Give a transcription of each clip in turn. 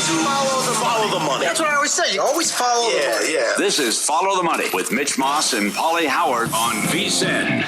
Follow the money. That's what I always say. You always follow the money. Yeah. This is Follow the Money with Mitch Moss and Pauly Howard on VSiN.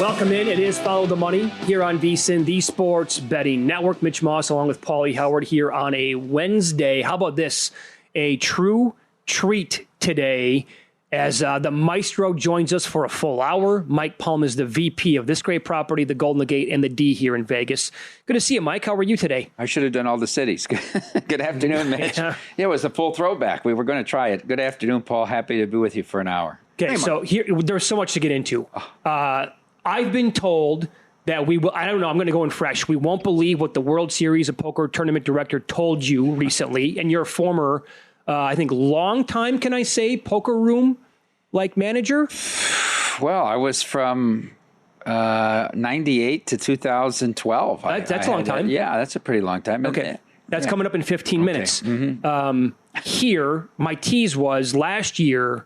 Welcome in. It is Follow the Money here on VSiN, the Sports Betting Network. Mitch Moss along with Pauly Howard here on a Wednesday. How about this? A true treat today as the Maestro joins us for a full hour. Mike Palm is the VP of this great property, the Golden Gate and the D here in Vegas. Good to see you, Mike. How are you today? I should have done all the cities. Good afternoon, Mitch. Yeah, it was a full throwback. We were going to try it. Good afternoon, Paul. Happy to be with you for an hour. Okay, hey, so here there's so much to get into. I've been told that we will, I don't know, I'm going to go in fresh. We won't believe what the World Series of Poker tournament director told you recently, and you're a former, I think, long time, can I say, poker room manager? Well, I was from 98 to 2012. That's a long time. Yeah, that's a pretty long time. Okay. That's coming up in 15 minutes. Mm-hmm. Here, my tease was last year,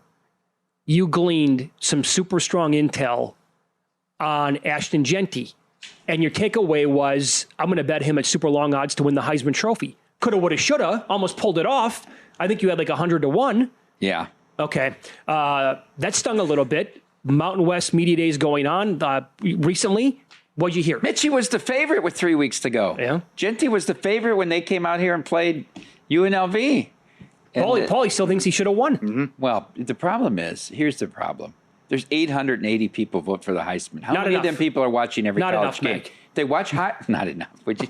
you gleaned some super strong intel on Ashton Genty. And your takeaway was, I'm going to bet him at super long odds to win the Heisman Trophy. Coulda, woulda, shoulda, almost pulled it off. I think you had 100 to 1. Yeah. Okay. That stung a little bit. Mountain West Media Days going on recently. What'd you hear? Mitchie was the favorite with 3 weeks to go. Yeah. Genty was the favorite when they came out here and played UNLV. Pauly still thinks he should have won. Mm-hmm. Well, the problem is, here's the problem. There's 880 people vote for the Heisman. How many of them people are watching every college game? Mike. They watch not enough. Would you?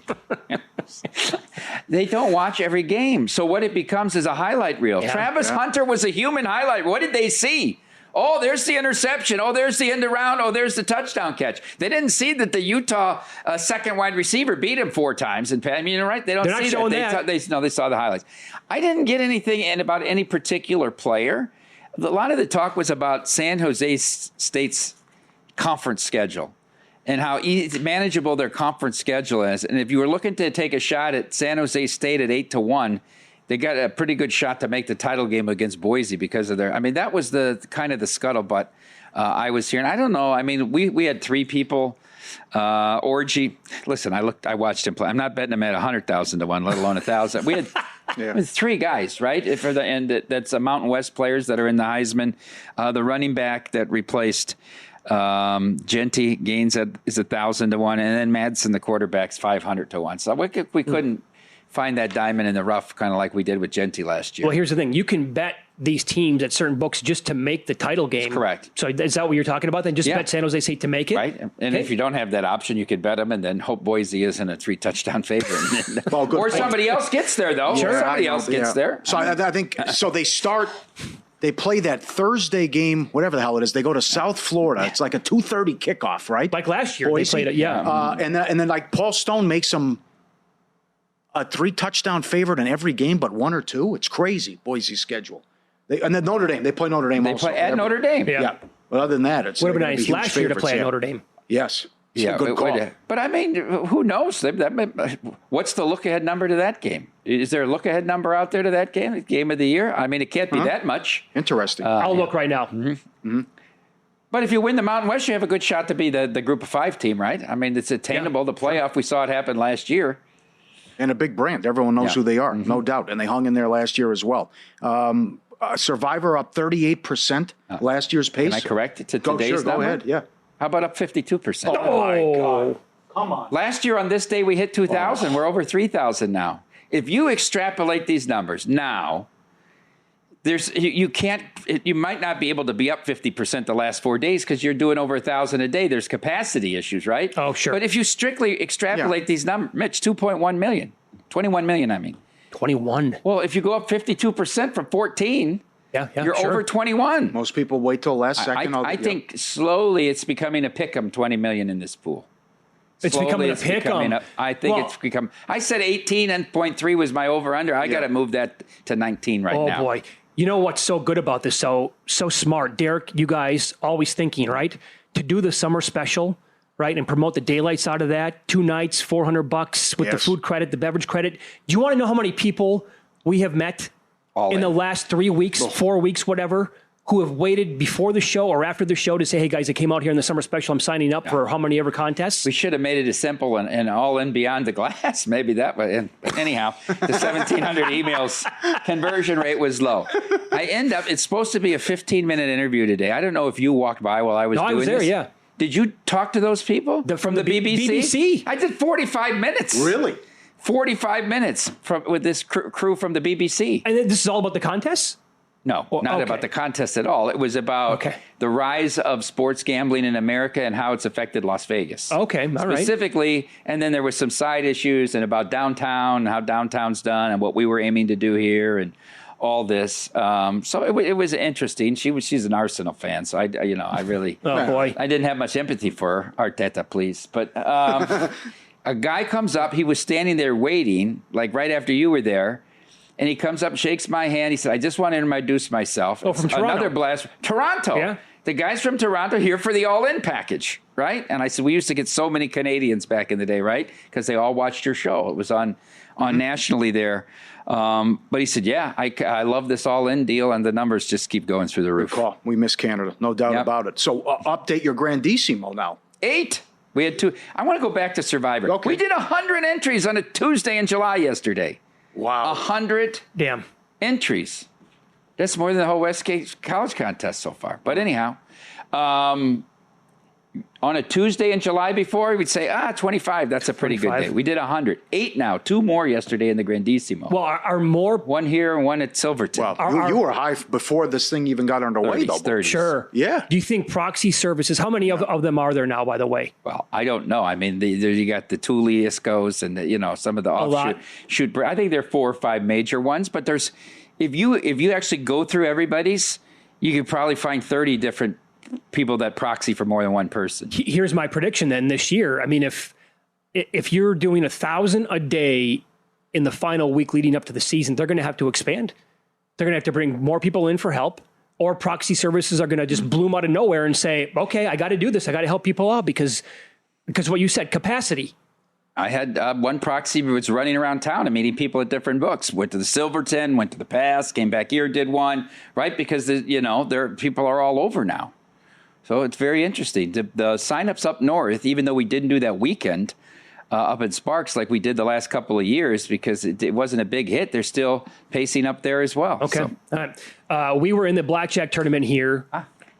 They don't watch every game. So what it becomes is a highlight reel. Yeah, Travis Hunter was a human highlight. What did they see? Oh, there's the interception. Oh, there's the end around. Oh, there's the touchdown catch. They didn't see that the Utah second wide receiver beat him 4 times. And I mean, you're right. They don't see that. They saw the highlights. I didn't get anything in about any particular player. A lot of the talk was about San Jose State's conference schedule and how manageable their conference schedule is. And if you were looking to take a shot at San Jose State at 8-1, they got a pretty good shot to make the title game against Boise because of their. I mean, that was the kind of the scuttlebutt I was hearing. I don't know. I mean, we had 3 people. Orgy. Listen, I watched him play. I'm not betting him at 100,000 to 1, let alone 1,000. We had 3 guys, right? That's Mountain West players that are in the Heisman. The running back that replaced Genty Gaines is 1,000 to 1, and then Madsen, the quarterback's 500 to 1. So we couldn't find that diamond in the rough, kind of like we did with Genty last year. Well, here's the thing: you can bet these teams at certain books just to make the title game. That's correct. So is that what you're talking about? Then just bet San Jose State to make it, right? And if you don't have that option, you could bet them, and then hope Boise isn't a 3-touchdown favorite. Or somebody else gets there, though. Sure, somebody else gets there. So I think so. They play that Thursday game, whatever the hell it is. They go to South Florida. It's like a 2:30 kickoff, right? Like last year, Boise. they played it. Yeah, and then like Paul Stone makes them a 3-touchdown favorite in every game, but 1 or 2. It's crazy. Boise's schedule. And then Notre Dame. They play Notre Dame. They also. play at Notre Dame. Yeah. But other than that, it's would have been nice last year to play at Notre Dame. Yes. Yeah, good call. But I mean, who knows? What's the look-ahead number to that game? Is there a look-ahead number out there to that game of the year? I mean, it can't be that much. Interesting. I'll look right now. Mm-hmm. Mm-hmm. But if you win the Mountain West, you have a good shot to be the Group of 5 team, right? I mean, it's attainable. The playoff, we saw it happen last year. And a big brand. Everyone knows who they are, no doubt. And they hung in there last year as well. Survivor up 38% last year's pace. Can I correct it to today's number? Go ahead, yeah. How about up 52%? Oh, my God. Come on. Last year on this day, we hit 2,000. We're over 3,000 now. If you extrapolate these numbers now, you might not be able to be up 50% the last 4 days because you're doing over 1,000 a day. There's capacity issues, right? Oh, sure. But if you strictly extrapolate these numbers, Mitch, 2.1 million, 21 million, I mean. 21. Well, if you go up 52% from 14, you're over 21. Most people wait till last second. I think slowly it's becoming a pick'em 20 million in this pool. It's becoming a pick'em. I think it's become. I said 18.3 was my over/under. I got to move that to 19 right now. Oh boy! You know what's so good about this? So smart, Derek. You guys always thinking right to do the summer special, right, and promote the daylights out of that. 2 nights, $400 with the food credit, the beverage credit. Do you want to know how many people we have met in the last 3 weeks, 4 weeks, whatever, who have waited before the show or after the show to say, hey, guys, I came out here in the summer special. I'm signing up for how many ever contests? We should have made it as simple and all in beyond the glass. Maybe that way. Anyhow, the 1,700 emails conversion rate was low. I end up, it's supposed to be a 15-minute interview today. I don't know if you walked by while I was doing this. I was there, yeah. Did you talk to those people? From the BBC? BBC? I did 45 minutes. Really? 45 minutes with this crew from the BBC. And this is all about the contests? No, not okay. about the contest at all. It was about the rise of sports gambling in America and how it's affected Las Vegas. Okay, all right. Specifically, and then there was some side issues and about downtown, how downtown's done and what we were aiming to do here and all this. So it was interesting. She's an Arsenal fan, so I really boy. I didn't have much empathy for her. Arteta, please. But a guy comes up. He was standing there waiting, like right after you were there. And he comes up, shakes my hand. He said, I just want to introduce myself. Oh, from Toronto. Another blast. Toronto. Yeah. The guy's from Toronto here for the all-in package, right? And I said, we used to get so many Canadians back in the day, right? Because they all watched your show. It was on nationally there. But he said, yeah, I love this all-in deal, and the numbers just keep going through the roof. Good call. We miss Canada. No doubt about it. So update your Grandissimo now. 8. We had 2. I want to go back to Survivor. Okay. We did 100 entries on a Tuesday in July yesterday. Wow. 100 Damn. entries. That's more than the whole Westgate College contest so far. But anyhow, on a Tuesday in July before, we'd say, 25. That's a pretty 25. good day. We did 100. 8 now. 2 more yesterday in the Grandissimo. Well, are more... One here and one at Silverton. Well, you were high before this thing even got underway, 30s, though. 30s. Sure. Yeah. Do you think proxy services, how many of them are there now, by the way? Well, I don't know. I mean, you got the Thule Iscos and some of the offshoot. I think there are 4 or 5 major ones, but there's if you actually go through everybody's, you could probably find 30 different people that proxy for more than one person. Here's my prediction then this year. I mean, if you're doing 1,000 a day in the final week leading up to the season, they're going to have to expand. They're going to have to bring more people in for help, or proxy services are going to just bloom out of nowhere and say, okay, I got to do this. I got to help people out because what you said, capacity. I had one proxy who was running around town and meeting people at different books. Went to the Silverton, went to the Pass, came back here, did one, right? Because, people are all over now. So it's very interesting. The signups up north, even though we didn't do that weekend up in Sparks like we did the last couple of years because it wasn't a big hit, they're still pacing up there as well. Okay. So. All right. We were in the blackjack tournament here,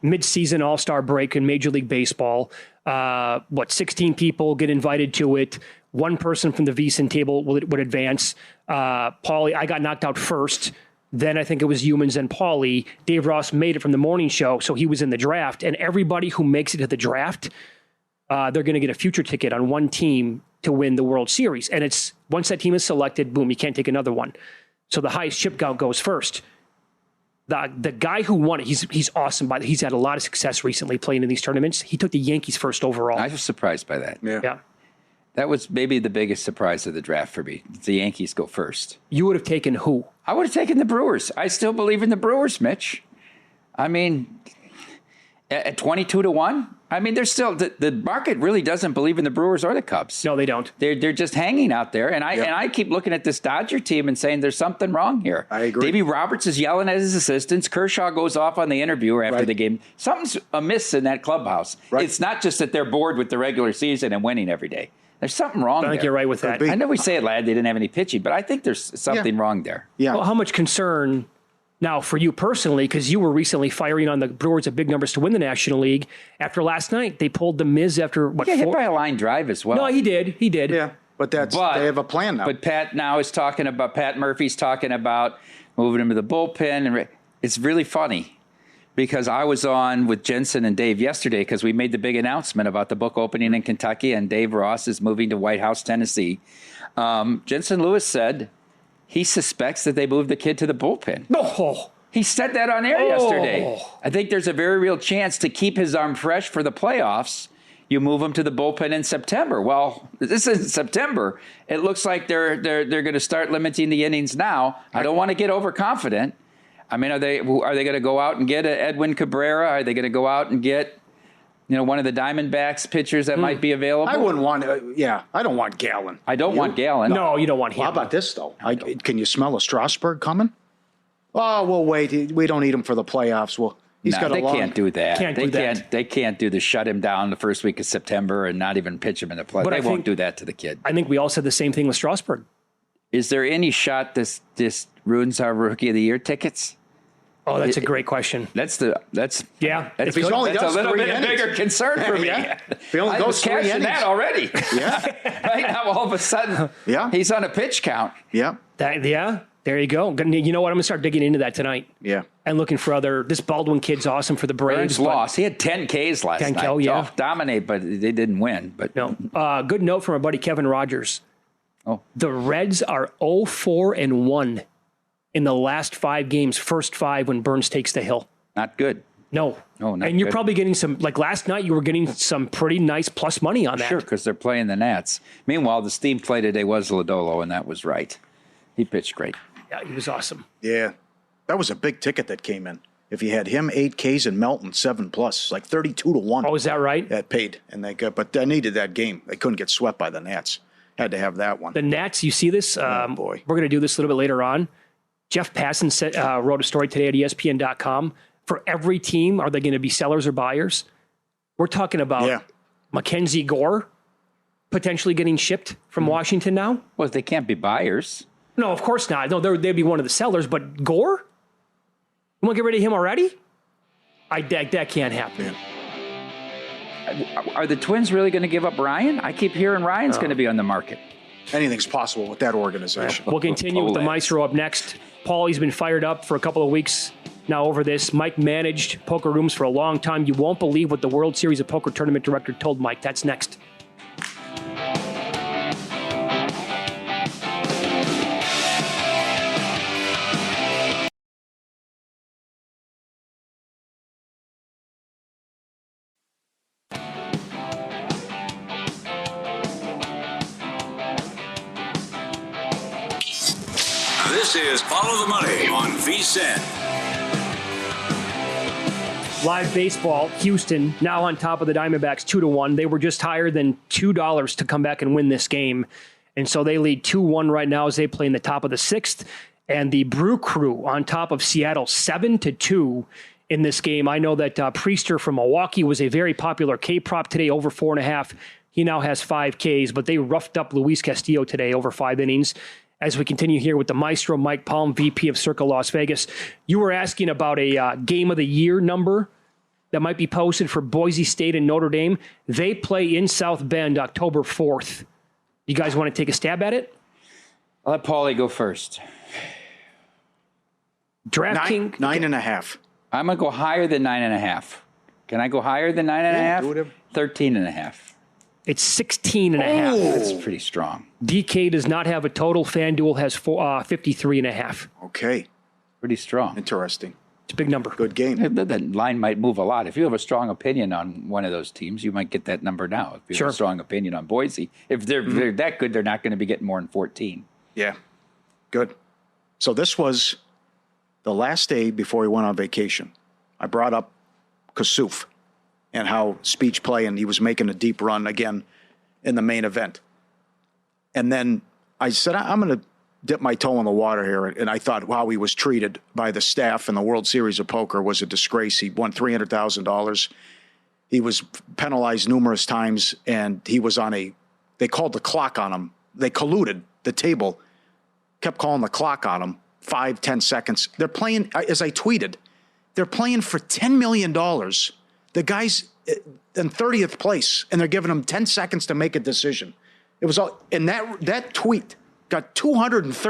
mid-season all-star break in Major League Baseball. 16 people get invited to it. One person from the VSiN table would advance. Pauly, I got knocked out first. Then I think it was Humans and Pauly. Dave Ross made it from the morning show, so he was in the draft. And everybody who makes it to the draft, they're going to get a future ticket on one team to win the World Series. And it's once that team is selected, boom, you can't take another one. So the highest chip count goes first. The guy who won it, he's awesome. He's had a lot of success recently playing in these tournaments. He took the Yankees first overall. I was surprised by that. Yeah. That was maybe the biggest surprise of the draft for me. The Yankees go first. You would have taken who? I would have taken the Brewers. I still believe in the Brewers, Mitch. I mean, at 22-1, I mean, there's still the market really doesn't believe in the Brewers or the Cubs. No, they don't. They're just hanging out there, and I keep looking at this Dodger team and saying there's something wrong here. I agree. Davey Roberts is yelling at his assistants. Kershaw goes off on the interviewer after the game. Something's amiss in that clubhouse. Right. It's not just that they're bored with the regular season and winning every day. There's something wrong there. I think you're right with that. I know we say it, lad, they didn't have any pitching, but I think there's something wrong there. Yeah. Well, how much concern now for you personally, because you were recently firing on the Brewers at big numbers to win the National League. After last night, they pulled the Miz after what? He got hit by a line drive as well. No, he did. Yeah, but they have a plan now. But Pat Murphy's talking about moving him to the bullpen. And it's really funny because I was on with Jensen and Dave yesterday because we made the big announcement about the book opening in Kentucky and Dave Ross is moving to White House, Tennessee. Jensen Lewis said he suspects that they moved the kid to the bullpen. No. He said that on air yesterday. I think there's a very real chance to keep his arm fresh for the playoffs. You move him to the bullpen in September. Well, this is September. It looks like they're going to start limiting the innings now. I don't want to get overconfident. I mean, are they going to go out and get Edwin Cabrera? Are they going to go out and get one of the Diamondbacks pitchers that might be available? I wouldn't want. I don't want Gallen. I don't want Gallen. No, you don't want him. Well, how about this though? Can you smell a Strasburg coming? Oh, we'll wait. We don't need him for the playoffs. Well, He's got a they long. can't do that. Can't they do that. can't. They can't do the shut him down the first week of September and not even pitch him in the play. But They I won't think- do that to the kid. I think we all said the same thing with Strasburg. Is there any shot this ruins our Rookie of the Year tickets? Oh, that's a great question. That's Yeah. That's, If he only that's a does little 3 bit of innings. bigger concern for me. Yeah. If he only I goes was 3 cashing innings. that already. Yeah. Right now, all of a sudden, Yeah. he's on a pitch count. Yeah. There you go. You know what? I'm going to start digging into that tonight. Yeah. And looking for this Baldwin kid's awesome for the Braves. Burns but- lost. He had 10 Ks last 10 night. K, yeah. Dominate, but they didn't win. But No. Good note from our buddy Kevin Rogers. Oh. The Reds are 0-4-1 in the last 5 games, first 5 when Burns takes the hill. not good. No. No, not and you're good. probably getting some, like last night, you were getting some pretty nice plus money on that. Sure, because they're playing the Nats. Meanwhile, the steam play today was Lodolo, and that was right. He pitched great. Yeah, he was awesome. Yeah. That was a big ticket that came in. If you had him 8 Ks and Melton 7+, like 32-1. Oh, is that right? That paid, and but they needed that game. They couldn't get swept by the Nats. Had to have that one. The Nats, you see this? boy. We're going to do this a little bit later on. Jeff Passan wrote a story today at ESPN.com. For every team, are they going to be sellers or buyers? We're talking about Mackenzie Gore potentially getting shipped from Washington now. Well, they can't be buyers. No, of course not. No, they'd be one of the sellers. But Gore, you want to get rid of him already? That can't happen. Are the Twins really going to give up Ryan? I keep hearing Ryan's going to be on the market. Anything's possible with that organization. We'll continue with the Maestro up next. Pauly's been fired up for a couple of weeks now over this. Mike managed poker rooms for a long time. You won't believe what the World Series of Poker tournament director told Mike. That's next. This is Follow the Money on VSiN. Live baseball, Houston now on top of the Diamondbacks 2-1. They were just higher than $2 to come back and win this game. And so they lead 2-1 right now as they play in the top of the 6th. And the Brew Crew on top of Seattle 7-2 in this game. I know that Priester from Milwaukee was a very popular K-prop today, over 4.5. He now has 5 Ks, but they roughed up Luis Castillo today over 5 innings. As we continue here with the Maestro, Mike Palm, VP of Circle Las Vegas. You were asking about a Game of the Year number that might be posted for Boise State and Notre Dame. They play in South Bend October 4th. You guys want to take a stab at it? I'll let Pauly go first. DraftKings. 9.5. I'm going to go higher than 9.5. Can I go higher than 9.5? do whatever. 13.5. It's 16.5. That's pretty strong. DK does not have a total. FanDuel has 53.5. Okay. Pretty strong. Interesting. It's a big number. Good game. That line might move a lot. If you have a strong opinion on one of those teams, you might get that number now. If you Sure. have a strong opinion on Boise, if they're that good, they're not going to be getting more than 14. Yeah. Good. So this was the last day before he went on vacation. I brought up Kasuf and how speech play, and he was making a deep run again in the main event. And then I said, I'm going to dip my toe in the water here. And I thought how he was treated by the staff in the World Series of Poker was a disgrace. He won $300,000. He was penalized numerous times, and he was they called the clock on him. They colluded. The table kept calling the clock on him, 5-10 seconds. They're playing, as I tweeted, they're playing for $10 million. The guy's in 30th place, and they're giving him 10 seconds to make a decision. It was all, and that tweet got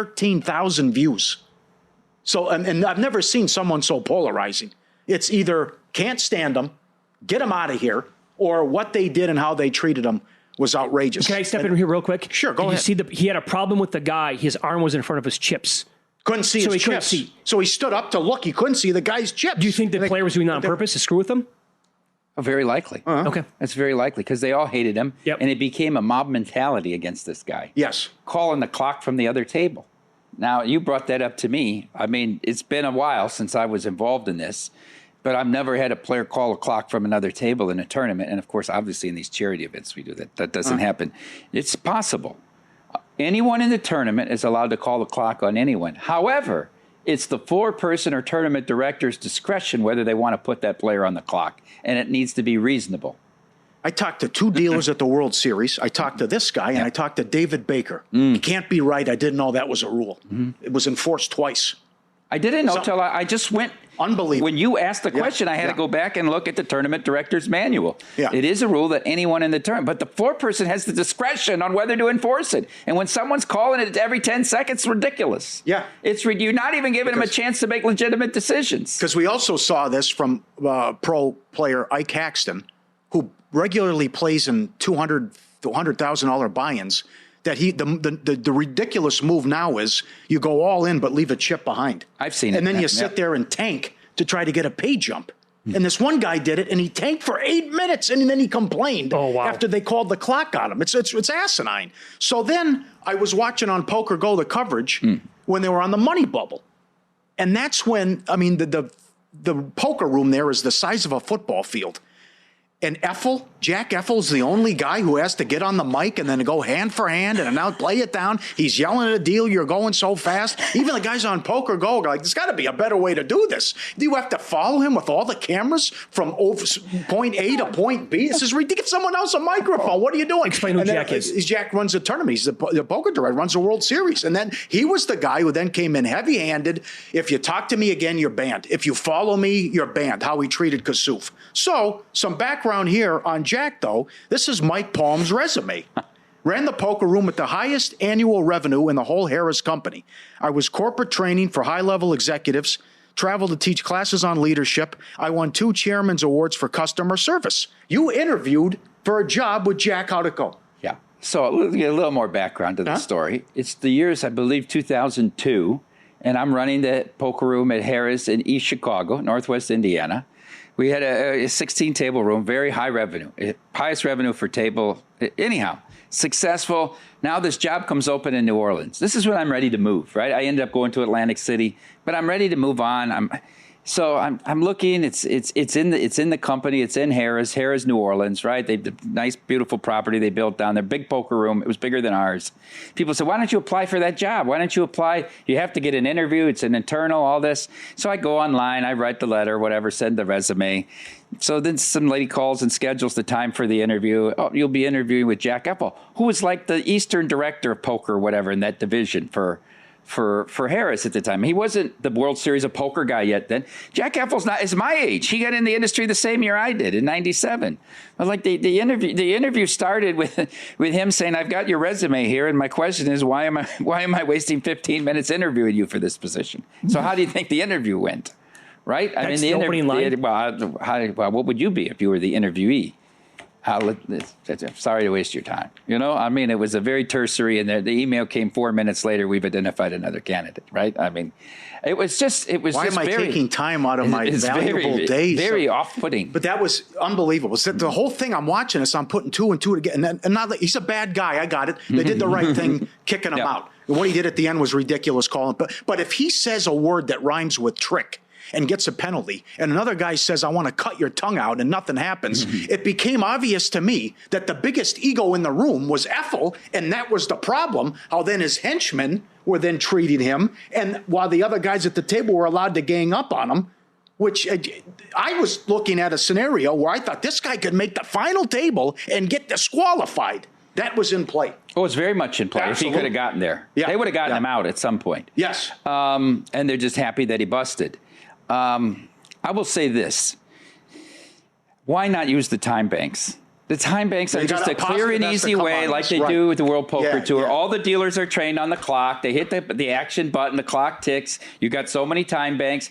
213,000 views. So, and I've never seen someone so polarizing. It's either can't stand him, get him out of here, or what they did and how they treated him was outrageous. Can I step in here real quick? Sure, go Did ahead. You see he had a problem with the guy. His arm was in front of his chips. Couldn't see So his he couldn't chips. see. So he stood up to look. He couldn't see the guy's chips. Do you think the player was doing that on purpose to screw with him? Oh, very likely. Okay. That's very likely because they all hated him, Yep. and it became a mob mentality against this guy. Yes. Calling the clock from the other table. Now, you brought that up to me. I mean, it's been a while since I was involved in this, but I've never had a player call a clock from another table in a tournament. And, of course, obviously in these charity events we do that. That doesn't happen. It's possible. Anyone in the tournament is allowed to call the clock on anyone. However, It's the foreperson or tournament director's discretion whether they want to put that player on the clock, and it needs to be reasonable. I talked to 2 dealers at the World Series. I talked to this guy, and I talked to David Baker. You can't be right. I didn't know that was a rule. It was enforced twice. I didn't know until I just went. Unbelievable. When you asked the question, I had to go back and look at the tournament director's manual. Yeah. It is a rule that anyone in the tournament, but the foreperson has the discretion on whether to enforce it. And when someone's calling it every 10 seconds, it's ridiculous. Yeah. You're not even giving them a chance to make legitimate decisions. Because we also saw this from pro player Ike Haxton, who regularly plays in $200,000 to $100,000 buy-ins. That the ridiculous move now is you go all in but leave a chip behind. I've seen it. And then you sit there and tank to try to get a pay jump. And this one guy did it, and he tanked for 8 minutes, and then he complained after they called the clock on him. It's asinine. So then I was watching on Poker Go the coverage when they were on the money bubble. And that's when, I mean, the poker room there is the size of a football field. And Jack Effel's the only guy who has to get on the mic and then go hand for hand and now play it down. He's yelling at a deal. You're going so fast. Even the guys on Poker Go are like, there's got to be a better way to do this. Do you have to follow him with all the cameras from point A to point B? This is ridiculous. Give someone else a microphone. What are you doing? Explain who Jack is. Jack runs the tournament. He's the poker director, runs the World Series. And then he was the guy who then came in heavy-handed. If you talk to me again, you're banned. If you follow me, you're banned. How he treated Kasuf. So some background here on Jack, though. This is Mike Palm's resume. Ran the poker room with the highest annual revenue in the whole Harris company. I was corporate training for high-level executives, traveled to teach classes on leadership. I won 2 chairman's awards for customer service. You interviewed for a job with Jack. How'd it go? Yeah. So let's get a little more background to the story. It's the years, I believe, 2002, and I'm running the poker room at Harris in East Chicago, Northwest Indiana. We had a 16-table room, very high revenue, highest revenue for table. Anyhow, successful. Now this job comes open in New Orleans. This is when I'm ready to move, right? I ended up going to Atlantic City, but I'm ready to move on. I'm looking. It's in the company. It's in Harris, New Orleans, right? They have a nice, beautiful property they built down there. Big poker room. It was bigger than ours. People said, "Why don't you apply for that job? Why don't you apply? You have to get an interview. It's an internal. All this." So I go online. I write the letter, whatever, send the resume. So then some lady calls and schedules the time for the interview. Oh, you'll be interviewing with Jack Effel, who was like the Eastern director of poker, or whatever, in that division for Harris at the time. He wasn't the World Series of Poker guy yet then. Jack Effel's is my age. He got in the industry the same year I did, in '97. But like the interview started with him saying, "I've got your resume here, and my question is, why am I wasting 15 minutes interviewing you for this position?" So how do you think the interview went? Right? That's the opening line. What would you be if you were the interviewee? I'm sorry to waste your time. You know, I mean, it was a very tertiary, and the email came 4 minutes later. We've identified another candidate, right? I mean, it was Why am I taking time out of my valuable days? Very off-putting. But that was unbelievable. So the whole thing I'm watching is I'm putting 2 and 2 together. And not he's a bad guy. I got it. They did the right thing, kicking him out. And what he did at the end was ridiculous, calling. But if he says a word that rhymes with trick and gets a penalty, and another guy says, "I want to cut your tongue out," and nothing happens, it became obvious to me that the biggest ego in the room was Effel, and that was the problem, how then his henchmen were then treating him, and while the other guys at the table were allowed to gang up on him, which I was looking at a scenario where I thought this guy could make the final table and get disqualified. That was in play. Oh, it's very much in play. Absolutely. If he could have gotten there. Yeah. They would have gotten him out at some point. Yes. And they're just happy that he busted. I will say this. Why not use the time banks? The time banks are just a clear and easy way, like they do with the World Poker Tour. All the dealers are trained on the clock. They hit the action button. The clock ticks. You got so many time banks.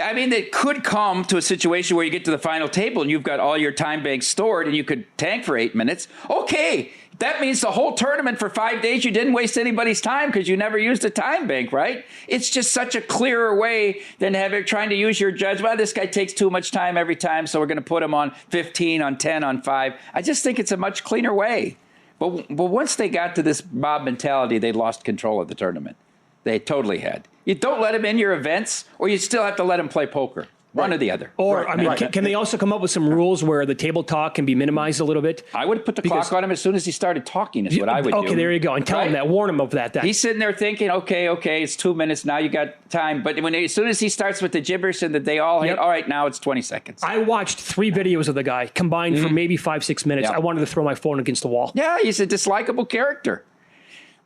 I mean, it could come to a situation where you get to the final table and you've got all your time banks stored and you could tank for 8 minutes. Okay, that means the whole tournament for 5 days you didn't waste anybody's time because you never used a time bank, right? It's just such a clearer way than trying to use your judgment. Well, this guy takes too much time every time, so we're going to put him on 15, on 10, on 5. I just think it's a much cleaner way. But once they got to this mob mentality, they lost control of the tournament. They totally had. You don't let him in your events, or you still have to let him play poker. One or the other. Or, I mean, can they also come up with some rules where the table talk can be minimized a little bit? I would put the clock on him as soon as he started talking is what I would do. Okay, there you go. And tell him that. Warn him of that. He's sitting there thinking, okay, it's 2 minutes. Now you got time. But as soon as he starts with the gibberish and that they all hate, all right, now it's 20 seconds. I watched 3 videos of the guy combined for maybe 5-6 minutes. I wanted to throw my phone against the wall. Yeah, he's a dislikable character.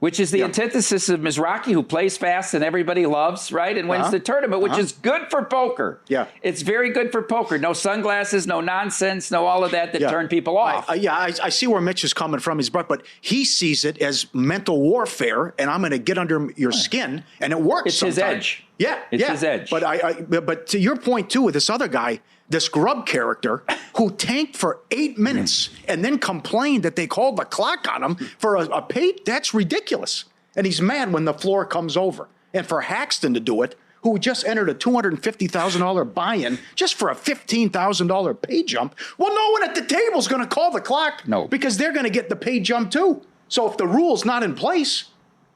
Which is the antithesis of Mizrachi, who plays fast and everybody loves, right? And wins the tournament, which is good for poker. Yeah. It's very good for poker. No sunglasses, no nonsense, no all of that turn people off. I see where Mitch is coming from, but he sees it as mental warfare, and I'm going to get under your skin, and it works. It's sometimes. his edge. Yeah, it's his edge. But to your point too, with this other guy, this Grub character who tanked for 8 minutes and then complained that they called the clock on him for a pay. That's ridiculous. And he's mad when the floor comes over. And for Haxton to do it, who just entered a $250,000 buy-in just for a $15,000 pay jump, well, no one at the table is going to call the clock. No. Because they're going to get the pay jump too. So if the rule's not in place,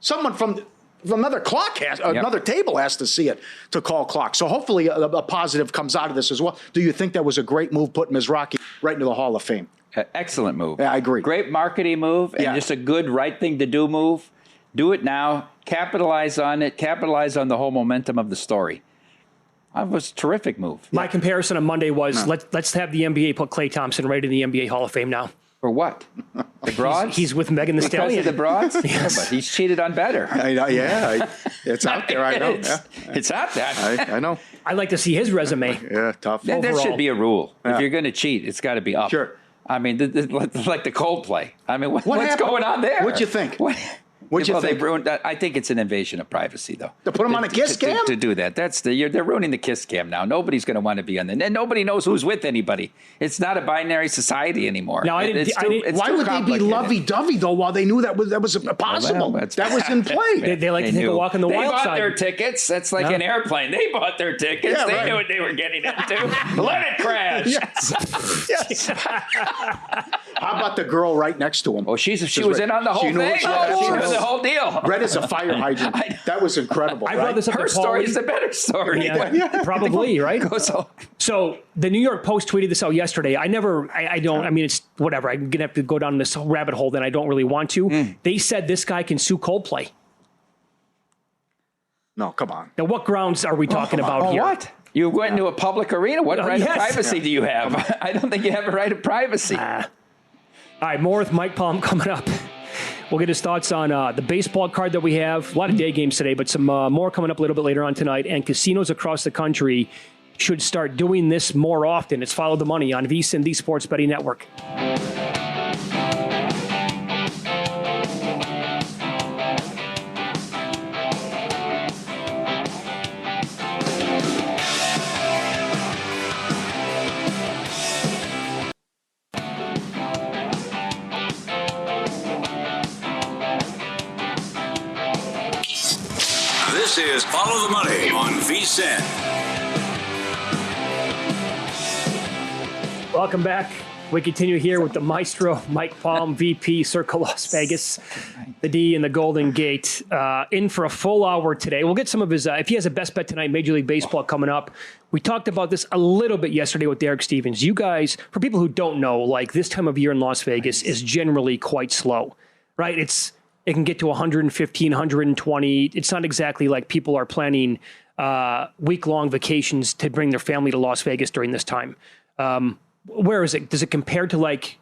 someone from another table has to see it to call clock. So hopefully a positive comes out of this as well. Do you think that was a great move putting Mizrachi right into the Hall of Fame? Excellent move. Yeah, I agree. Great marketing move and just a good right thing to do move. Do it now. Capitalize on it. Capitalize on the whole momentum of the story. That was a terrific move. My comparison on Monday was let's have the NBA put Klay Thompson right in the NBA Hall of Fame now. For what? The broads? He's with Megan Thee Stallion. Because of the broads? Yes. Yeah, but he's cheated on better. It's out there. I know. It's out there. I know. I'd like to see his resume. Yeah, tough. There should be a rule. If you're going to cheat, it's got to be up. Sure. I mean, like the Coldplay. I mean, what's happened? going on there? What'd you think? What'd you think? They ruined that. I think it's an invasion of privacy, though. To put him on a kiss cam? To do that. They're ruining the kiss cam now. Nobody's going to want to be on there. And nobody knows who's with anybody. It's not a binary society anymore. Now, why would they be lovey-dovey, though, while they knew that was possible? That was in play. They like to take a walk on the wild side. They bought their tickets. That's like an airplane. They bought their tickets. Yeah, they knew what they were getting into. Let it crash. Yes. How about the girl right next to him? Oh, she was in on the whole thing. She knew the whole deal. Red as a fire hydrant. That was incredible. I brought this up. Her story is the better story. Yeah, probably, right? So the New York Post tweeted this out yesterday. I mean, it's whatever. I'm going to have to go down this rabbit hole that I don't really want to. They said this guy can sue Coldplay. No, come on. Now, what grounds are we talking about here? What? You went into a public arena. What right of privacy do you have? I don't think you have a right of privacy. All right, more with Mike Palm coming up. We'll get his thoughts on the baseball card that we have. A lot of day games today, but some more coming up a little bit later on tonight. And casinos across the country should start doing this more often. It's Follow the Money on VSiN, the Sports Betting Network. This is Follow the Money on VSiN. Welcome back. We continue here with the maestro, Mike Palm, VP, Circle Las Vegas, the D and the Golden Gate, in for a full hour today. We'll get some of his, if he has a best bet tonight, Major League Baseball coming up. We talked about this a little bit yesterday with Derek Stevens. You guys, for people who don't know, like this time of year in Las Vegas is generally quite slow, right? It can get to 115, 120. It's not exactly like people are planning week-long vacations to bring their family to Las Vegas during this time. Where is it? Does it compare to like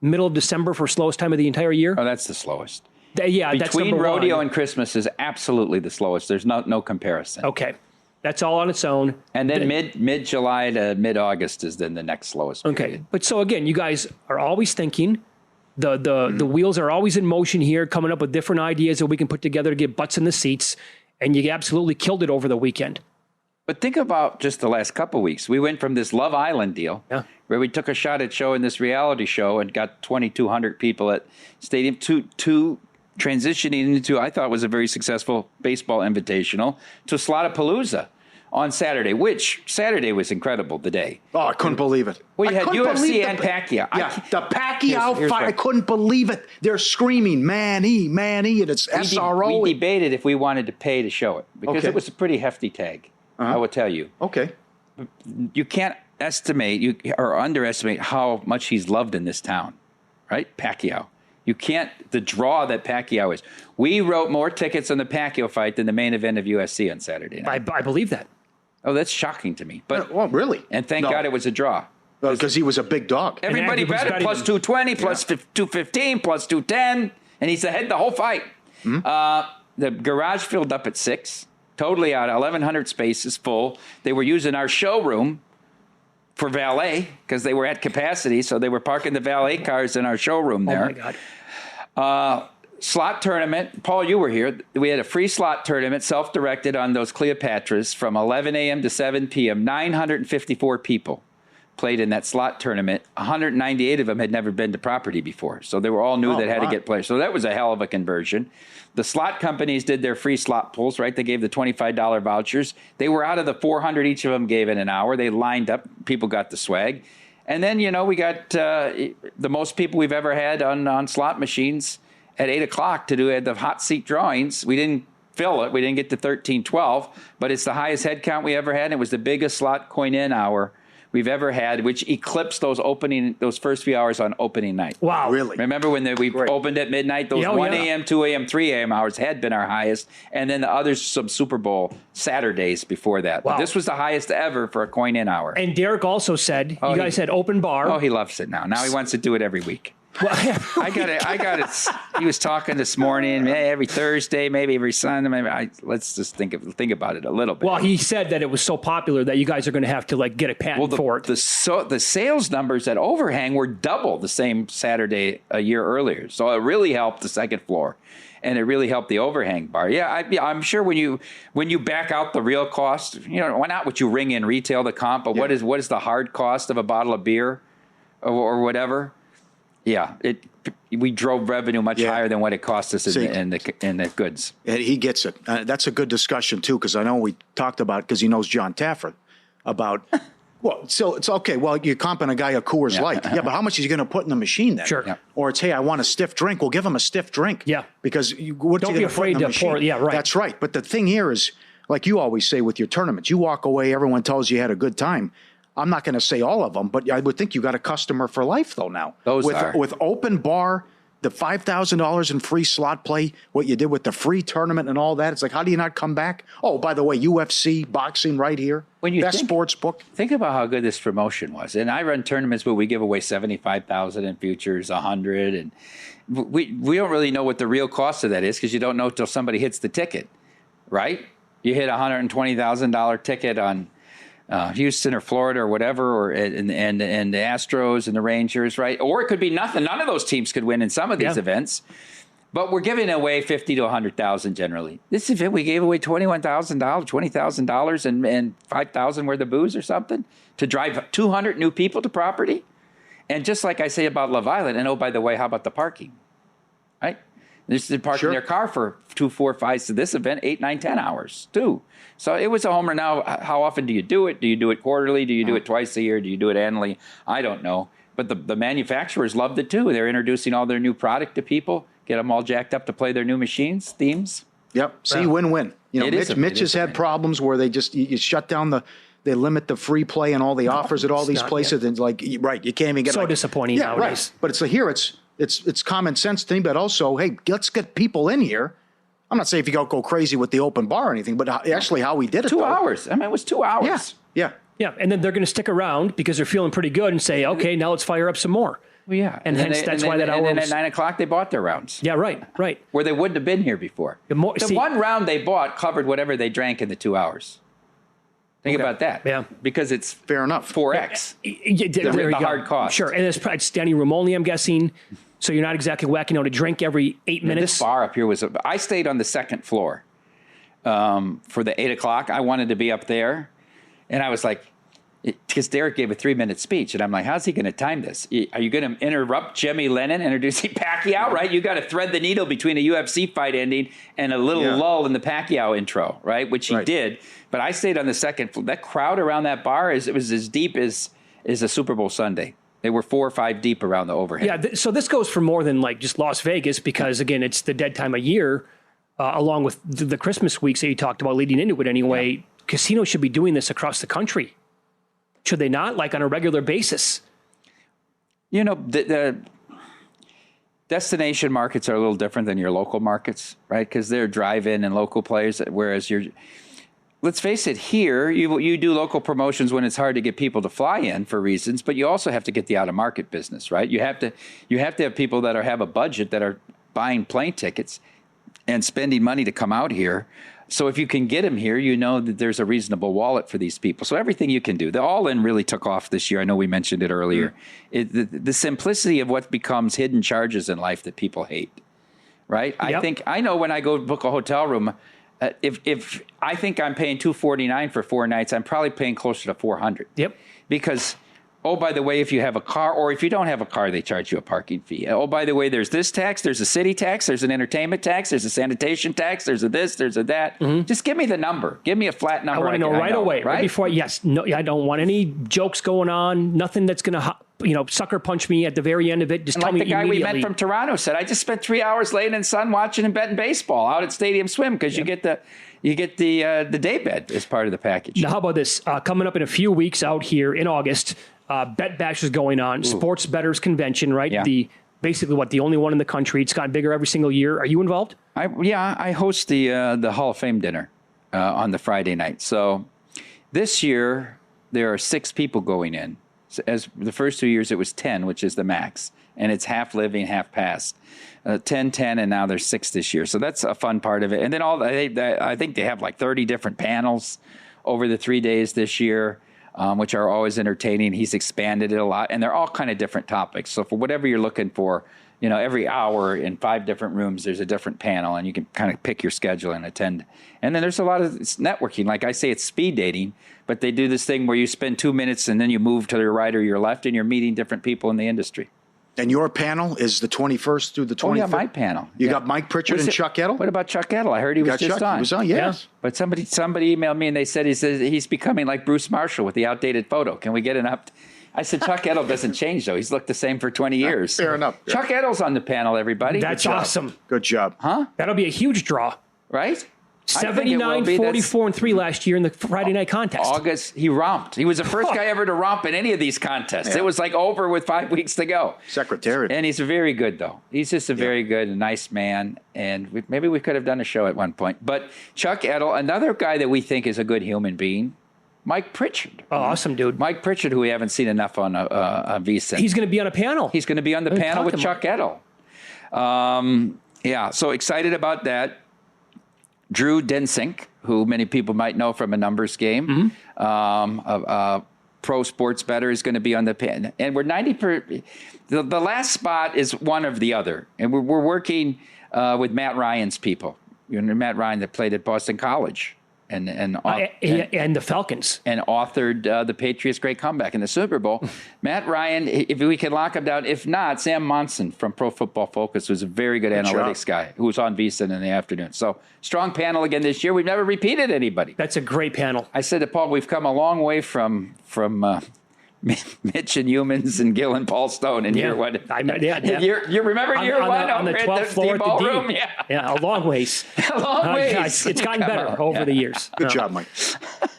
middle of December for slowest time of the entire year? Oh, that's the slowest. Yeah, Between that's number rodeo one. and Christmas is absolutely the slowest. There's no comparison. Okay. That's all on its own. And then mid-July to mid-August is then the next slowest period. Okay. But so again, you guys are always thinking. The wheels are always in motion here, coming up with different ideas that we can put together to get butts in the seats, and you absolutely killed it over the weekend. But think about just the last couple of weeks. We went from this Love Island deal, where we took a shot at showing this reality show and got 2,200 people at Stadium, to transitioning into, I thought was a very successful baseball invitational, to Slottapalooza on Saturday, which Saturday was incredible, the day. Oh, I couldn't believe it. Well, you had UFC and Pacquiao. Yeah, the Pacquiao fight, I couldn't believe it. They're screaming, Manny, and it's SRO. We debated if we wanted to pay to show it, because it was a pretty hefty tag, I will tell you. Okay. you can't estimate or underestimate how much he's loved in this town, right? Pacquiao. You can't, the draw that Pacquiao is. We wrote more tickets on the Pacquiao fight than the main event of UFC on Saturday night. I believe that. Oh, that's shocking to me. But Well, really? And thank God it was a draw. Because he was a big dog. Everybody bet it plus 220, plus 215, plus 210, and he's ahead the whole fight. The garage filled up at 6, totally out, 1,100 spaces full. They were using our showroom for valet because they were at capacity, so they were parking the valet cars in our showroom there. Oh, my God. Slot tournament. Paul, you were here. We had a free slot tournament, self-directed on those Cleopatras from 11 a.m. to 7 p.m. 954 people played in that slot tournament. 198 of them had never been to property before, so they were all new that had to get players. So that was a hell of a conversion. The slot companies did their free slot pools, right? They gave the $25 vouchers. They were out of the 400 each of them gave in an hour. They lined up. People got the swag. And then, we got the most people we've ever had on slot machines at 8 o'clock to do the hot seat drawings. We didn't fill it. We didn't get to 13-12, but it's the highest head count we ever had. And it was the biggest slot coin-in hour we've ever had, which eclipsed those first few hours on opening night. Wow. Really? Remember when we opened at midnight? Those 1 a.m., 2 a.m., 3 a.m. hours had been our highest. And then the others, some Super Bowl Saturdays before that. Wow. But this was the highest ever for a coin-in hour. And Derek also said, you guys had open bar. Oh, he loves it now. Now he wants to do it every week. I got it. He was talking this morning. Every Thursday, maybe every Sunday. Let's just think about it a little bit. Well, he said that it was so popular that you guys are going to have to get a patent for it. The sales numbers at Overhang were double the same Saturday a year earlier. So it really helped the second floor, and it really helped the Overhang bar. Yeah, I'm sure when you back out the real cost, why not what you ring in retail the comp, but what is the hard cost of a bottle of beer or whatever? Yeah, we drove revenue much higher than what it cost us in the goods. And he gets it. That's a good discussion, too, because I know we talked about, because he knows John Tafford, about, so it's okay, well, you're comping a guy a Coors Light. Yeah, but how much is he going to put in the machine then? Sure. Yeah. Or it's, hey, I want a stiff drink. Well, give him a stiff drink. Yeah. Because don't be afraid to pour it. Yeah, right. That's right. But the thing here is, like you always say with your tournaments, you walk away, everyone tells you had a good time. I'm not going to say all of them, but I would think you got a customer for life, though, now. With open bar, the $5,000 in free slot play, what you did with the free tournament and all that. It's like, how do you not come back? Oh, by the way, UFC, boxing right here. Best sports book. Think about how good this promotion was. And I run tournaments where we give away $75,000 in futures, $100,000. And we don't really know what the real cost of that is because you don't know until somebody hits the ticket, right? You hit a $120,000 ticket on Houston or Florida or whatever, and the Astros and the Rangers, right? Or it could be nothing. None of those teams could win in some of these events. But we're giving away $50,000 to $100,000 generally. This event, we gave away $21,000, $20,000, and $5,000 worth of booze or something to drive 200 new people to property. And just like I say about Love Island, and oh, by the way, how about the parking? Right? They're parking their car for 2, 4, 5 to this event, 8, 9, 10 hours too. So it was a homer. Now, how often do you do it? Do you do it quarterly? Do you do it twice a year? Do you do it annually? I don't know. But the manufacturers loved it too. They're introducing all their new product to people, get them all jacked up to play their new machines, themes. Yep. See, win-win. Mitch has had problems where they just you shut down they limit the free play and all the offers at all these places, and you can't even get so disappointing nowadays. Right. But it's common sense thing, but also, hey, let's get people in here. I'm not saying if you go crazy with the open bar or anything, but actually how we did it. 2 hours. I mean, it was 2 hours. Yeah. Yeah, and then they're going to stick around because they're feeling pretty good and say, okay, now let's fire up some more. Well, yeah. And hence that's why that hour And then at 9 o'clock, they bought their rounds. Yeah, right. Where they wouldn't have been here before. The one round they bought covered whatever they drank in the 2 hours. Think about that. Yeah. Because it's fair enough. 4X. The hard cost. Sure, and it's standing room only, I'm guessing. So you're not exactly whacking out a drink every 8 minutes. This bar up here I stayed on the second floor for the 8 o'clock. I wanted to be up there. And I was like, because Derek gave a 3-minute speech. And I'm like, how's he going to time this? Are you going to interrupt Jimmy Lennon introducing Pacquiao, right? You got to thread the needle between a UFC fight ending and a little lull in the Pacquiao intro, right? Which he did. But I stayed on the second floor. That crowd around that bar, it was as deep as a Super Bowl Sunday. They were 4 or 5 deep around the overhead. Yeah, so this goes for more than just Las Vegas because, again, it's the dead time of year, along with the Christmas weeks that you talked about leading into it anyway. Yeah. Casinos should be doing this across the country. Should they not? Like on a regular basis? You know, the destination markets are a little different than your local markets, right? Because they're drive-in and local players, whereas let's face it, here, you do local promotions when it's hard to get people to fly in for reasons, but you also have to get the out-of-market business, right? You have to have people that have a budget that are buying plane tickets and spending money to come out here. So if you can get them here, you know that there's a reasonable wallet for these people. So everything you can do. The all-in really took off this year. I know we mentioned it earlier. The simplicity of what becomes hidden charges in life that people hate, right? Yep. I know when I go book a hotel room, if I think I'm paying $249 for 4 nights, I'm probably paying closer to $400. Yep. Because, oh, by the way, if you have a car, or if you don't have a car, they charge you a parking fee. Oh, by the way, there's this tax, there's a city tax, there's an entertainment tax, there's a sanitation tax, there's a this, there's a that. Mm-hmm. Just give me the number. Give me a flat number. I want to know right away, right before. Yes, no, I don't want any jokes going on. Nothing that's going to, sucker punch me at the very end of it. Just tell me immediately. The guy we met from Toronto said, I just spent 3 hours laying in the sun watching and betting baseball out at Stadium Swim because you get the day bed as part of the package. Now, how about this? Coming up in a few weeks out here in August, Bet Bash is going on. Ooh. Sports Bettors Convention, right? Yeah. The only one in the country. It's gotten bigger every single year. Are you involved? I host the Hall of Fame dinner on the Friday night. So this year there are 6 people going in. So as the first 2 years, it was 10, which is the max, and it's half living, half past. 10, and now there's 6 this year. So that's a fun part of it. And then I think they have like 30 different panels over the 3 days this year, which are always entertaining. He's expanded it a lot, and they're all kind of different topics. So for whatever you're looking for, every hour in 5 different rooms, there's a different panel, and you can kind of pick your schedule and attend. And then there's a lot of networking. Like I say, it's speed dating, but they do this thing where you spend 2 minutes and then you move to your right or your left, and you're meeting different people in the industry. And your panel is the 21st through the 25th? Oh, yeah, my panel. You got Mike Pritchard and Chuck Edel? What about Chuck Edel? I heard he was just on. He was on, yes. Yeah. But somebody emailed me, and they said he's becoming like Bruce Marshall with the outdated photo. Can we get an up? I said, Chuck Edel doesn't change, though. He's looked the same for 20 years. Fair enough. Yeah. Chuck Edel's on the panel, everybody. That's awesome. Good job. Huh? That'll be a huge draw. Right? 79, 44, and 3 last year in the Friday night contest. August, he romped. He was the first guy ever to romp in any of these contests. Yeah. It was like over with 5 weeks to go. Secretariat. And he's very good, though. He's just a very good and nice man. And maybe we could have done a show at one point. But Chuck Edel, another guy that we think is a good human being, Mike Pritchard. Oh, awesome, dude. Mike Pritchard, who we haven't seen enough on VSiN. He's going to be on a panel. He's going to be on the panel with Chuck Edel. So excited about that. Drew Densink, who many people might know from a numbers game, a pro sports bettor, is going to be on the panel. And we're 90%. The last spot is one of the other. And we're working with Matt Ryan's people. Matt Ryan that played at Boston College. And the Falcons. And authored the Patriots' great comeback in the Super Bowl. Matt Ryan, if we can lock him down. If not, Sam Monson from Pro Football Focus was a very good analytics guy who was on VSiN in the afternoon. So strong panel again this year. We've never repeated anybody. That's a great panel. I said to Paul, we've come a long way from Mitch and Humans and Gil and Paul Stone in year one. You remember year one on the 12th floor at the ballroom? Yeah, a long ways. A long ways. It's gotten better over the years. Good job, Mike.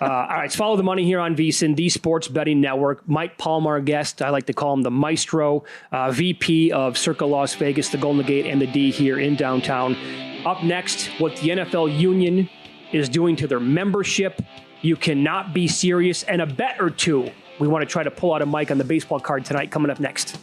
All right, let's follow the money here on VSiN, the Sports Betting Network. Mike Palmer, our guest. I like to call him the Maestro, VP of Circa Las Vegas, the Golden Gate, and the D here in downtown. Up next, what the NFL Union is doing to their membership. You cannot be serious, and a bet or two. We want to try to pull out a mic on the baseball card tonight, coming up next.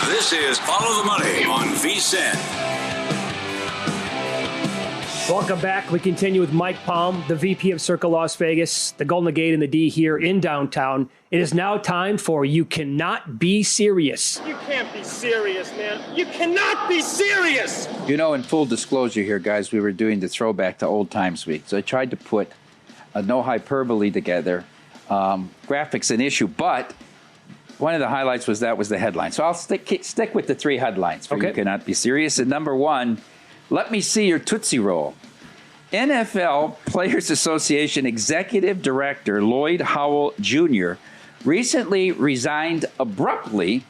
This is Follow the Money on VSiN. Welcome back. We continue with Mike Palm, the VP of Circa Las Vegas, the Golden Gate and the D here in downtown. It is now time for You Cannot Be Serious. You can't be serious, man. You cannot be serious. In full disclosure here, guys, we were doing the throwback to old times week. So I tried to put a no hyperbole together graphics an issue, but one of the highlights was the headline. So I'll stick with the 3 headlines for You Cannot Be Serious. And number 1, let me see your Tootsie Roll. NFL Players Association Executive Director Lloyd Howell Jr. recently resigned abruptly,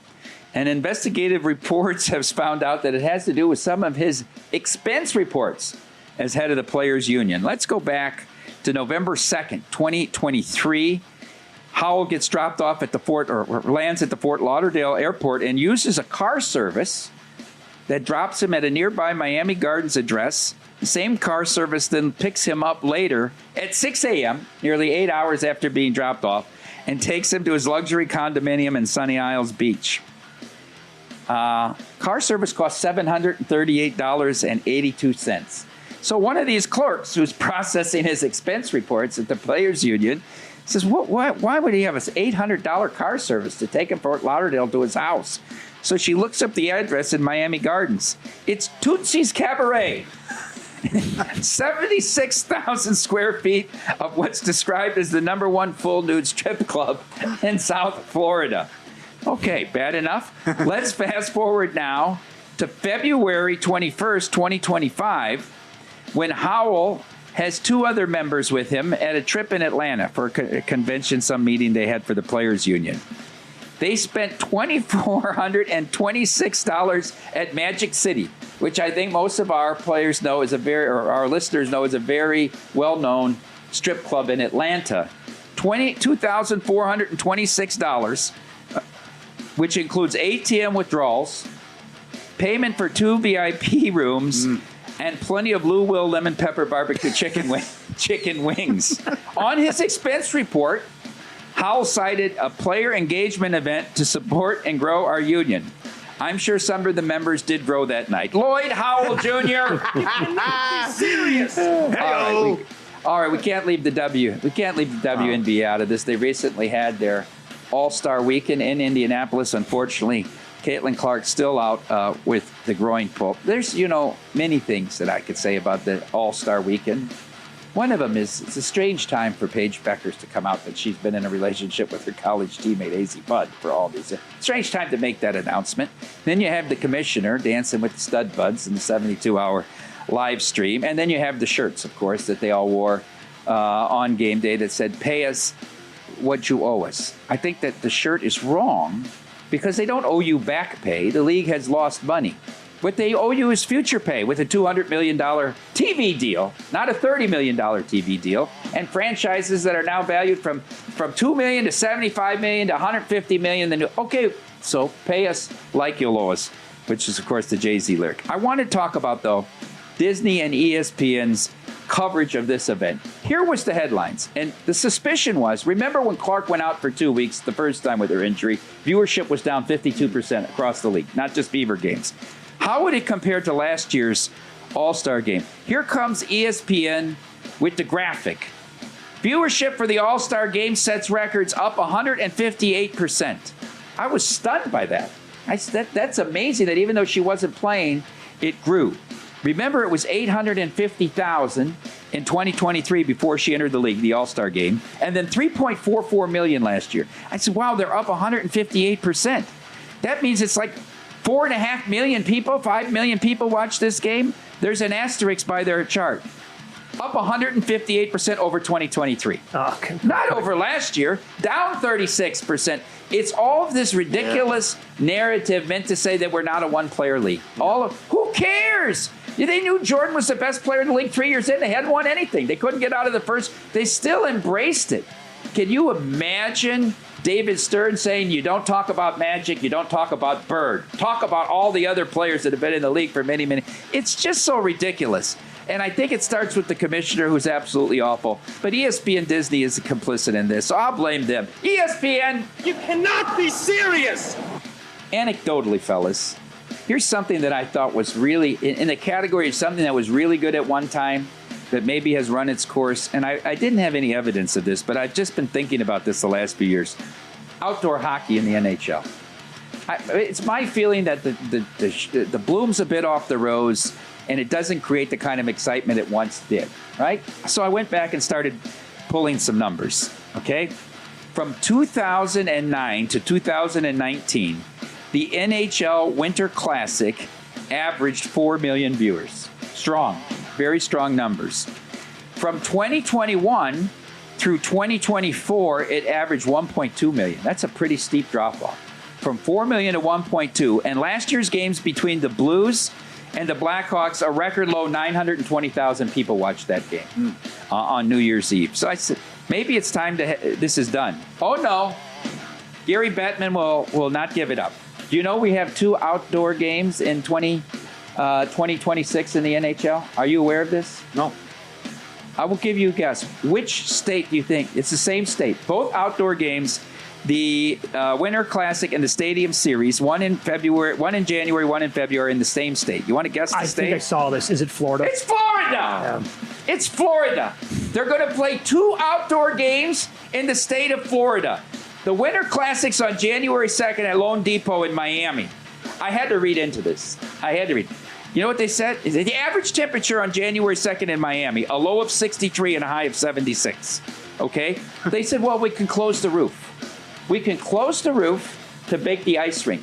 and investigative reports have found out that it has to do with some of his expense reports as head of the Players Union. Let's go back to November 2nd, 2023. Howell gets dropped off at lands at the Fort Lauderdale airport and uses a car service that drops him at a nearby Miami Gardens address. The same car service then picks him up later at 6 a.m., nearly 8 hours after being dropped off, and takes him to his luxury condominium in Sunny Isles Beach. Car service costs $738.82. So one of these clerks who's processing his expense reports at the Players Union says, why would he have an $800 car service to take him from Fort Lauderdale to his house? So she looks up the address in Miami Gardens. It's Tootsie's Cabaret. 76,000 square feet of what's described as the #1 full nude strip club in South Florida. Okay, bad enough. Let's fast forward now to February 21st, 2025, when Howell has 2 other members with him at a trip in Atlanta for a convention, some meeting they had for the Players Union. They spent $2,426 at Magic City, which I think most of our players know is our listeners know is a very well-known strip club in Atlanta. $2,426, which includes ATM withdrawals, payment for 2 VIP rooms, and plenty of Blue Will lemon pepper barbecue chicken wings. On his expense report, Howell cited a player engagement event to support and grow our union. I'm sure some of the members did grow that night. Lloyd Howell Jr. Serious. All right, we can't leave the WNBA out of this. They recently had their All-Star Weekend in Indianapolis. Unfortunately, Caitlin Clark's still out with the groin pull. There's, many things that I could say about the All-Star Weekend. One of them is it's a strange time for Paige Beckers to come out that she's been in a relationship with her college teammate, AZ Bud, for all these. Strange time to make that announcement. Then you have the commissioner dancing with the stud buds in the 72-hour live stream. And then you have the shirts, of course, that they all wore on game day that said, "Pay us what you owe us." I think that the shirt is wrong because they don't owe you back pay. The league has lost money. What they owe you is future pay with a $200 million TV deal, not a $30 million TV deal, and franchises that are now valued from $2 million to $75 million to $150 million. Okay, so pay us like you'll owe us, which is, of course, the Jay-Z lyric. I want to talk about, though, Disney and ESPN's coverage of this event. Here was the headlines, and the suspicion was, remember when Clark went out for 2 weeks the first time with her injury, viewership was down 52% across the league, not just Beaver games. How would it compare to last year's All-Star game? Here comes ESPN with the graphic. Viewership for the All-Star game sets records up 158%. I was stunned by that. That's amazing that even though she wasn't playing, it grew. Remember, it was 850,000 in 2023 before she entered the league, the All-Star game, and then 3.44 million last year. I said, wow, they're up 158%. That means it's like 4.5 million people, 5 million people watch this game. There's an asterisk by their chart. Up 158% over 2023. Not over last year, down 36%. It's all of this ridiculous narrative meant to say that we're not a one-player league. Who cares? They knew Jordan was the best player in the league 3 years in. They hadn't won anything. They couldn't get out of the first. They still embraced it. Can you imagine David Stern saying, you don't talk about Magic, you don't talk about Bird. Talk about all the other players that have been in the league for many, many. It's just so ridiculous. And I think it starts with the commissioner, who's absolutely awful. But ESPN Disney is complicit in this, so I'll blame them. ESPN! You cannot be serious! Anecdotally, fellas, here's something that I thought was really, in the category of something that was really good at one time, that maybe has run its course, and I didn't have any evidence of this, but I've just been thinking about this the last few years. Outdoor hockey in the NHL. It's my feeling that the bloom's a bit off the rose, and it doesn't create the kind of excitement it once did, right? So I went back and started pulling some numbers, okay? From 2009 to 2019, the NHL Winter Classic averaged 4 million viewers. Strong, very strong numbers. From 2021 through 2024, it averaged 1.2 million. That's a pretty steep drop-off. From 4 million to 1.2. And last year's games between the Blues and the Blackhawks, a record low 920,000 people watched that game on New Year's Eve. So I said, maybe it's time to, this is done. Oh no, Gary Bettman will not give it up. Do you know we have 2 outdoor games in 2026 in the NHL? Are you aware of this? No. I will give you a guess. Which state do you think? It's the same state. Both outdoor games, the Winter Classic and the Stadium Series, one in January, one in February, in the same state. You want to guess the state? I think I saw this. Is it Florida? It's Florida. It's Florida. They're going to play 2 outdoor games in the state of Florida. The Winter Classic's on January 2nd at Lone Depot in Miami. I had to read into this. You know what they said? The average temperature on January 2nd in Miami, a low of 63 and a high of 76. Okay? They said, well, we can close the roof. We can close the roof to bake the ice rink.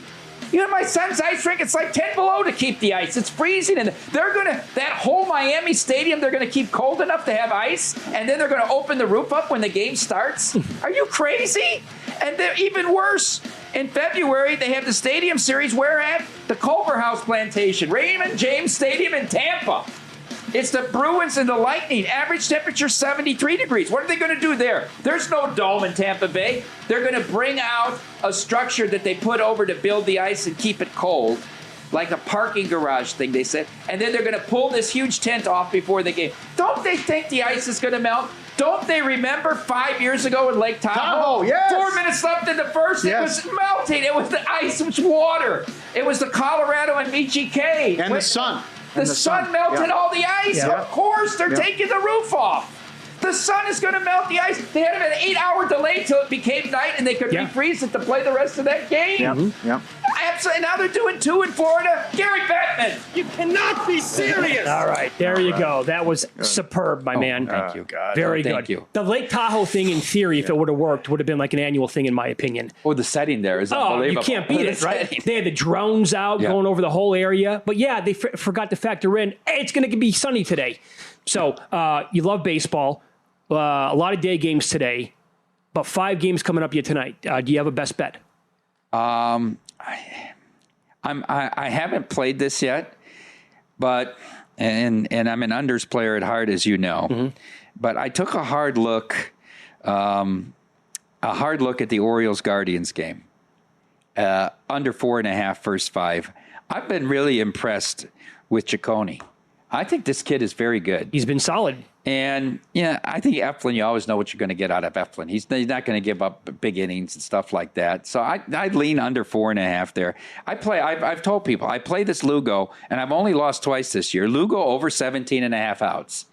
You know, my son's ice rink, it's like 10 below to keep the ice. It's freezing. And they're going to, that whole Miami stadium, they're going to keep cold enough to have ice. And then they're going to open the roof up when the game starts. Are you crazy? And they're even worse. In February, they have the Stadium Series. Where at? The Culver House Plantation, Raymond James Stadium in Tampa. It's the Bruins and the Lightning. Average temperature 73 degrees. What are they going to do there? There's no dome in Tampa Bay. They're going to bring out a structure that they put over to build the ice and keep it cold, like a parking garage thing, they said. And then they're going to pull this huge tent off before the game. Don't they think the ice is going to melt? Don't they remember 5 years ago in Lake Tahoe? Yes. 4 minutes left in the first. Yes. It was melting. It was the ice. It was water. It was the Colorado and Michi K. And the sun. The sun melted all the ice. Yeah. Of course, they're taking the roof off. The sun is going to melt the ice. They had an 8-hour delay till it became night, and they could refreeze it to play the rest of that game. Yeah. Absolutely. Now they're doing 2 in Florida. Gary Bettman. You cannot be serious. All right, there you go. That was superb, my man. Thank you. Very Thank good. you. The Lake Tahoe thing, in theory, if it would have worked, would have been like an annual thing, in my opinion. Oh, the setting there is Oh, unbelievable. you can't beat it, right? Setting. They had the drones out going over the whole area. But yeah, they forgot to factor in, hey, it's going to be sunny today. So you love baseball. A lot of day games today, but 5 games coming up yet tonight. Do you have a best bet? I haven't played this yet, but and I'm an unders player at heart, as you know. But I took a hard look at the Orioles Guardians game. Under 4.5 first 5. I've been really impressed with Ciccone. I think this kid is very good. He's been solid. And, yeah, I think Eflin, you always know what you're going to get out of Eflin. He's not going to give up big innings and stuff like that. So I'd lean under 4.5 there. I've told people, I play this Lugo, and I've only lost twice this year. Lugo over 17.5 outs.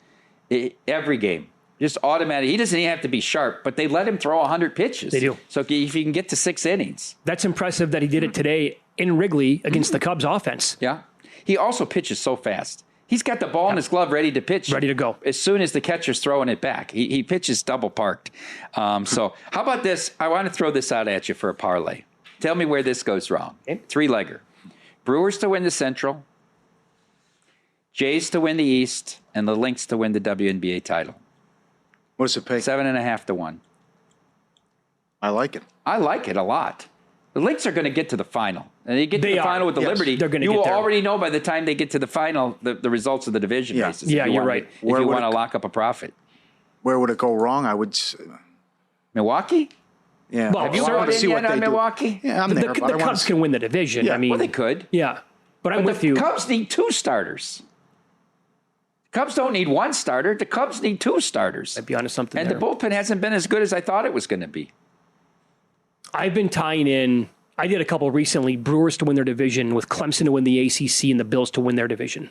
Every game. Just automatic. He doesn't even have to be sharp, but they let him throw 100 pitches. They do. So if you can get to 6 innings. That's impressive that he did it today in Wrigley against the Cubs offense. Yeah. He also pitches so fast. He's got the ball in his glove ready to pitch. Ready to go. As soon as the catcher's throwing it back. He pitches double parked. So how about this? I want to throw this out at you for a parlay. Tell me where this goes wrong. Okay. 3-legger. Brewers to win the Central. Jays to win the East. And the Lynx to win the WNBA title. What does it pay? 7.5 to 1. I like it. I like it a lot. The Lynx are going to get to the final. And they get to the final with the Liberty. They're gonna you get will there. already know by the time they get to the final the results of the division races. Yeah, you're right. If you want to lock up a profit. Where would it go wrong? I would. Milwaukee? Yeah. Well, Have you So bought I wanna in yet on Milwaukee? Yeah, I'm The, there. the but I wanna Cubs see- can win the division. Yeah, I mean, Well, they could. Yeah, but I'm with The you. Cubs need 2 starters. Cubs don't need 1 starter. The Cubs need 2 starters. I'd be honest something And there. the bullpen hasn't been as good as I thought it was going to be. I've been tying in. I did a couple recently. Brewers to win their division, with Clemson to win the ACC and the Bills to win their division.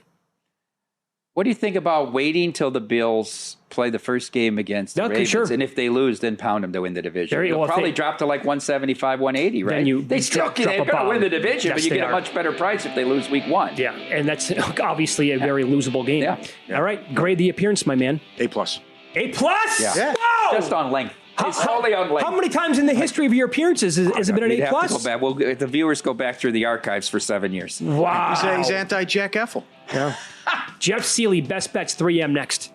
What do you think about waiting till the Bills play the first game against the Okay, Ravens? sure. And if they lose, then pound them to win the division. There you go. They'll If probably they- drop to like 175, 180, right? Then you they still drop they're a going to bomb. win the division, Yes, but you they get a are. much better price if they lose week 1. Yeah, and that's obviously a very losable game. Yeah. All right, grade the appearance, my man. A+. A+. Yeah. Yeah. Whoa! Just on length. It's totally on late. How many times in the history of your appearances has it been an We'd A+? have to go back. Well, the viewers go back through the archives for 7 years. Wow. He's anti-Jack Effel. Jeff Seeley, Best Bets 3M next.